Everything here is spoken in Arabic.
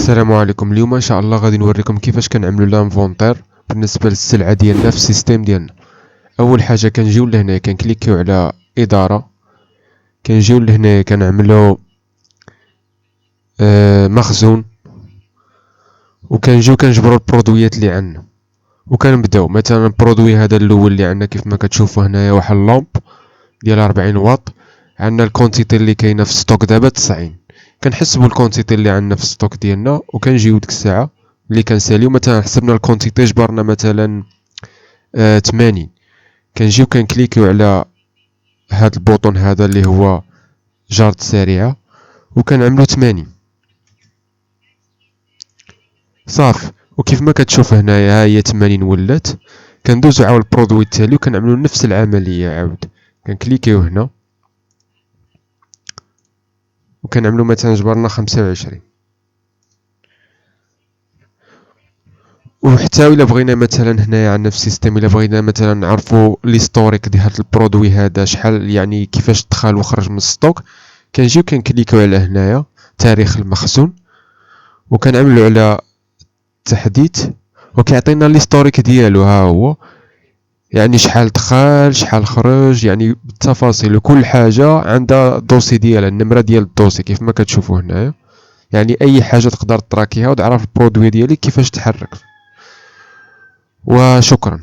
السلام عليكم. اليوم ان شاء الله غادي نوريكم كيفاش كنعملوا لانفونتير بالنسبه للسلعه ديالنا في السيستيم ديالنا. اول حاجه كنجيو لهنا كنكليكيو على اداره، كنجيو لهنا كنعملوا مخزون، وكنجيو كنجبروا البرودويات اللي عندنا وكنبداو. مثلا البرودوي هذا الاول اللي عندنا كيف ما كتشوفوا هنايا واحد اللومب ديال 40 واط. عندنا الكونتيتي اللي كاينه في ستوك دابا 90. كنحسبوا الكونتيتي اللي عندنا في ستوك ديالنا وكنجيو ديك الساعه اللي كنساليو. مثلا حسبنا الكونتيتي جبرنا مثلا 80، كنجيو كنكليكيو على هاد البوطون هذا اللي هو جارد سريعه وكنعملو 80 صافي. وكيف ما كتشوف هنايا ها هي 80 ولات. كندوزو على البرودوي التالي وكنعملو نفس العمليه عاود. كنكليكيو هنا وكنعملو مثلا جبرنا 25. وحتى الا بغينا مثلا هنايا عندنا في السيستم الا بغينا مثلا نعرفوا ليستوريك ديال هذا البرودوي هذا شحال يعني كيفاش دخل وخرج من الستوك، كنجيو كنكليكيو على هنايا تاريخ المخزون وكنعملوا على تحديث وكيعطينا ليستوريك ديالو. ها هو يعني شحال دخل شحال خرج يعني بالتفاصيل، وكل حاجه عندها الدوسي ديالها، النمره ديال الدوسي كيف ما كتشوفوا هنايا. يعني اي حاجه تقدر تراكيها وتعرف البرودوي ديالك كيفاش تحرك. وشكرا.